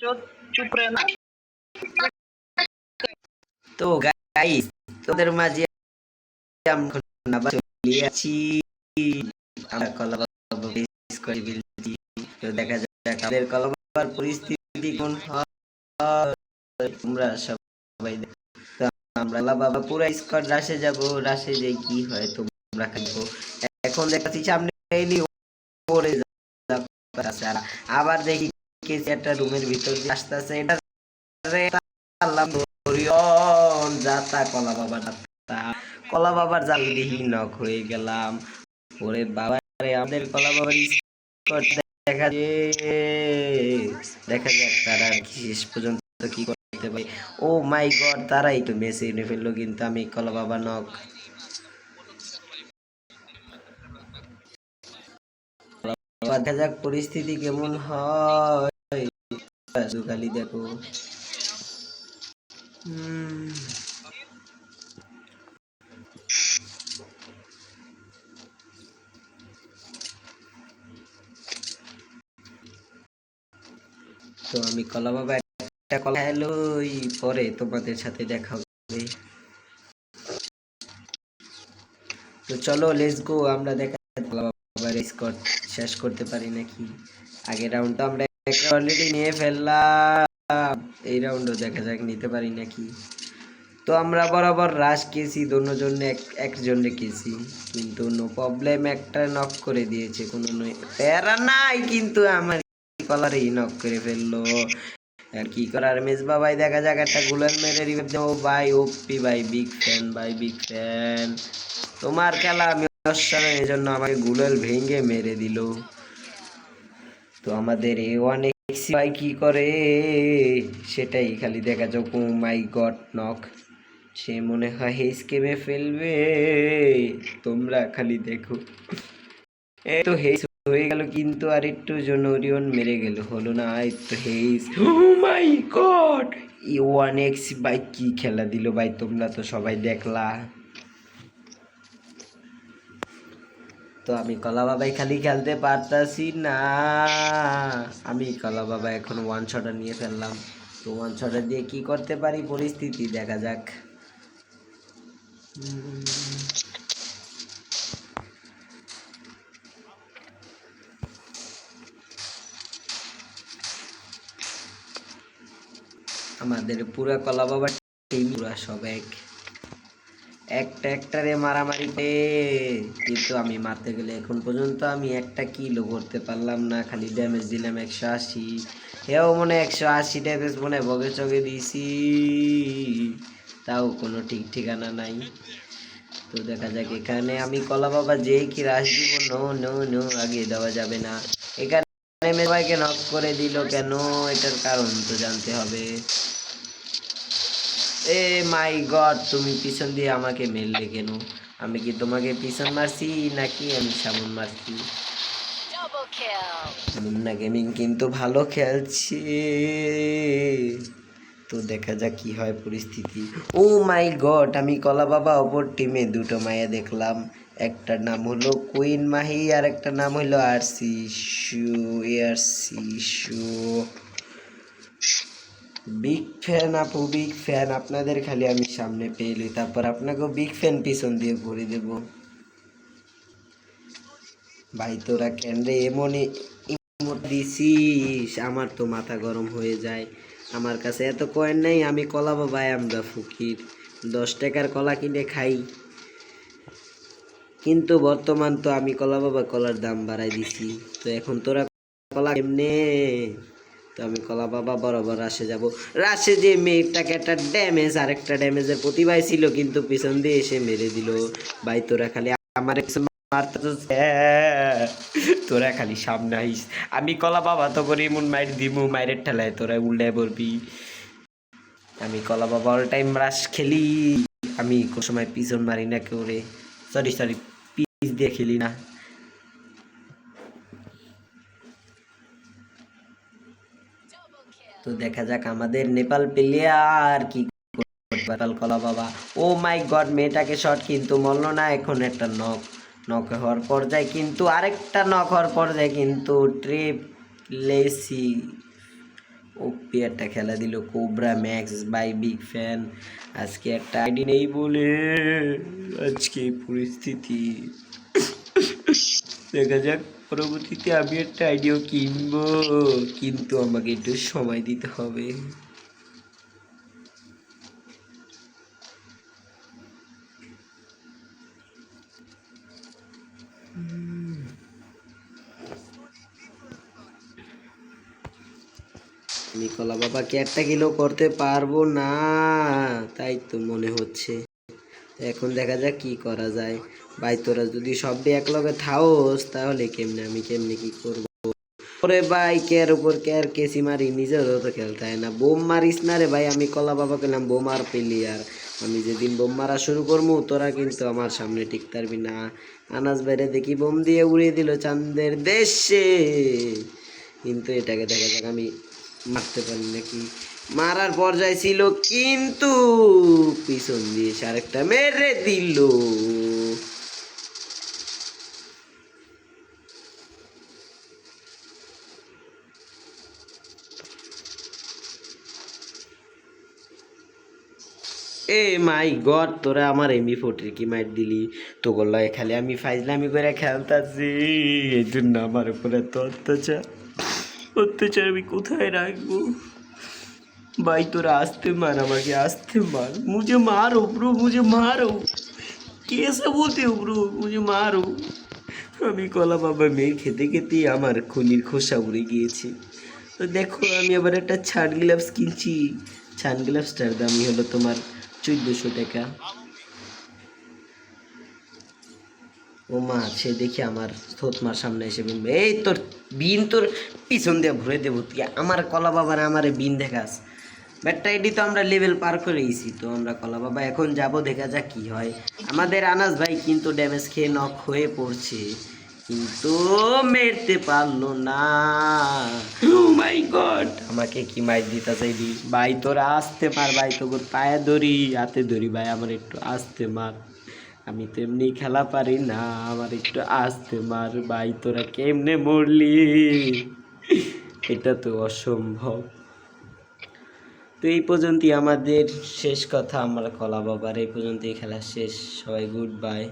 চুপ রে না। তো গাইস, তোদের মাঝে আমরা আবার চলে আছি। আমরা কলাবাবা মিস করে ফেলছি। তো দেখা যাক আমাদের কলাবাবার পরিস্থিতি কোন হয়। তোমরা সবাই দেখো। তো আমরা বাবা পুরো স্কোয়াড রাশে যাব, রাশে যাই কি হয় তোমরা খাইবো। এখন দেখাচ্ছি সামনে এলি পড়ে যাচ্ছে, আর আবার দেখি কেসি একটা রুমের ভিতর দিয়ে আসতেছে। এটা আল্লাহ ওরিয়ন যাতা কলা বাবা যাতা, কলা বাবার জালি দেখি নক হয়ে গেলাম। ওরে বাবা রে, আমাদের কলা বাবার স্কোর দেখা দেখা যাক তারা আর কি শেষ পর্যন্ত কি করতে পারে। ও মাই গড, তারাই তো মেসে এনে ফেললো, কিন্তু আমি কলা বাবা নক। দেখা যাক পরিস্থিতি কেমন হয়। খালি দেখো। তো আমি কলা বাবা একটা কলা হ্যালোই, পরে তোমাদের সাথে দেখা হবে। তো চলো লেটস গো, আমরা দেখা কলা বাবার স্কোর শেষ করতে পারি নাকি। আগের রাউন্ড তো আমরা অলরেডি নিয়ে ফেললাম, এই রাউন্ডও দেখা যাক নিতে পারি নাকি। তো আমরা বরাবর রাশ কেছি, দুজন একজন রেখেছি, কিন্তু নো প্রবলেম, একটা নক করে দিয়েছে, কোনো প্যারা নাই, কিন্তু আমার কলারেই নক করে ফেললো। আর কি করার মেজ বাবাই, দেখা যাক একটা গুলাল মেরে রিভাইভ দেবো ভাই। ওপি ভাই, বিগ ফ্যান ভাই, বিগ ফ্যান তোমার খেলা। আমি অসাধারণ, এই জন্য আমাকে গুলাল ভেঙে মেরে দিল। তো আমাদের A1 ভাই কি করে সেটাই খালি দেখা যাক। ও মাই গড, নক, সে মনে হয় হেস কেমে ফেলবে, তোমরা খালি দেখো। এই তো হেস হয়ে গেল, কিন্তু আর একটু জন্য ওরিয়ন মেরে গেল, হলো না। এই তো has, O my god, A1 ভাই কি খেলা দিল ভাই, তোমরা তো সবাই দেখলা। তো আমি কলা বাবাই খালি খেলতে পারতাছি না, আমি কলা বাবা এখন ওয়ান শটার নিয়ে ফেললাম। তো ওয়ান শটার দিয়ে কি করতে পারি, পরিস্থিতি দেখা যাক। আমাদের পুরা কলা বাবা টিম পুরা সব একটারে মারামারি পে, কিন্তু আমি মারতে গেলে এখন পর্যন্ত আমি একটা কিলো করতে পারলাম না, খালি ড্যামেজ দিলাম 180। হেও মনে 180 ড্যামেজ মনে বগে চগে দিয়েছি, তাও কোনো ঠিক ঠিকানা নাই। তো দেখা যাক, এখানে আমি কলা বাবা যেই কি রাশ দিব, নো নো নো, আগে দেওয়া যাবে না। এখানে মেয়েকে নক করে দিল কেন, এটার কারণ তো জানতে হবে। এ মাই গড, তুমি পিছন দিয়ে আমাকে মেরলে কেন? আমি কি তোমাকে পিছন মারছি নাকি আমি সামন মারছি? মুন্না গেমিং কিন্তু ভালো খেলছে। তো দেখা যাক কি হয় পরিস্থিতি। ও মাই গড, আমি কলা বাবা অপর টিমে দুটো মায়া দেখলাম, একটার নাম হলো কুইন মাহি আর একটা নাম হলো আরসি শু। আরসি শু বিগ ফ্যান আপু, বিগ ফ্যান আপনাদের, খালি আমি সামনে পেলে তারপর আপনাকেও বিগ ফ্যান পিছন দিয়ে ভরে দেব ভাই। তোরা কেন রে এমনই ইমোট দিছিস, আমার তো মাথা গরম হয়ে যায়। আমার কাছে এত কয়েন নেই, আমি কলা বাবা আমরা ফকির, 10 টাকার কলা কিনে খাই, কিন্তু বর্তমান তো আমি কলা বাবা কলার দাম বাড়াই দিছি। তো এখন তোরা কলা কেমনে? তো আমি কলা বাবা বরাবর রাশে যাব। রাশে যে মেয়েটাকে একটা ড্যামেজ, আর একটা ড্যামেজের প্রতিভাই ছিল, কিন্তু পিছন দিয়ে এসে মেরে দিল ভাই। তোরা খালি আমার তোরা খালি সামনে আইস, আমি কলা বাবা তো করে এমন মাইর দিমু, মাইরের ঠেলায় তোরা উল্টায় পড়বি। আমি কলা বাবা অল টাইম রাশ খেলি, আমি কোনো সময় পিছন মারি না কেউ রে, সরি সরি, পিচ দিয়ে খেলি না। তো দেখা যাক আমাদের নেপাল প্লেয়ার কি করতে, কলা বাবা। ও মাই গড, মেয়েটাকে শট কিন্তু মরল না, এখন একটা নক, নক হওয়ার পর্যায়ে, কিন্তু আরেকটা নক হওয়ার পর্যায়ে কিন্তু ট্রিপ লেসি। ওপি একটা খেলা দিল cobra max by big fan. আজকে একটা আইডি নেই বলে আজকে এই পরিস্থিতি। দেখা যাক পরবর্তীতে আমি একটা আইডিও কিনবো, কিন্তু আমাকে একটু সময় দিতে হবে। আমি কলা বাবাকে একটা কিলো করতে পারবো না, তাই তো মনে হচ্ছে। এখন দেখা যাক কি করা যায়। ভাই তোরা যদি সবটি এক লগে থাওস তাহলে আমি কেমনে কি করবো। ওরে ভাই কের উপর কের কেসি মারি, নিজেরও তো খেলতে হয় না। বোম মারিস না রে ভাই, আমি কলা বাবা পেলাম বোমার প্লেয়ার। আমি যেদিন বোম মারা শুরু করবো তোরা কিন্তু আমার সামনে টিকতে পারবি না। আনাস বাইরে দেখি বোম দিয়ে উড়িয়ে দিল চাঁদের দেশে, কিন্তু এটাকে দেখা যাক আমি মারতে পারি নাকি। মারার পর্যায়ে ছিল, কিন্তু পিছন দিয়ে আরেকটা মেরে দিল। এ মাই গড, তোরা আমার MP40 কি মাইট দিলি? তো বললো খালি আমি ফাইজলামি করে খেলতাছি, এই জন্য আমার উপরে তো অত্যাচার। অত্যাচার আমি কোথায় রাখবো? ভাই তোরা আসতে মার, আমাকে আসতে মার, মুझे मारो ब्रो, मुझे मारो, कैसे बोलते हो ब्रो, मुझे मारो। আমি কলা বাবা মেয়ে খেতে খেতেই আমার খুলির খোসা উড়ে গিয়েছে। তো দেখো আমি আবার একটা ছাট গ্লাভস কিনছি। ছাট গ্লাভসটার দামই হলো তোমার 1400 টাকা। ও মা, সে দেখি আমার থতমার সামনে এসে বলবে, এই তোর বিন তোর পিছন দিয়ে ভরে দেবো, তুই আমার কলা বাবার আমারে বিন দেখাস। ব্যাটটা এডি তো আমরা লেভেল পার করে গেছি, তো আমরা কলা বাবা এখন যাব, দেখা যাক কি হয়। আমাদের আনাস ভাই কিন্তু ড্যামেজ খেয়ে নক হয়ে পড়ছে, কিন্তু মেরতে পারলো না। ও মাই গড, আমাকে কি মাইর দিতে চাইলি? ভাই তোরা আসতে পার ভাই, তোর পায়ে ধরি হাতে ধরি ভাই, আমার একটু আসতে মার। আমি তো এমনি খেলা পারি না, আমার একটু আসতে মার ভাই। তোরা কেমনে মরলি? এটা তো অসম্ভব। তো এই পর্যন্তই আমাদের শেষ কথা, আমরা কলা বাবার এই পর্যন্তই খেলা শেষ। সবাই গুড বাই।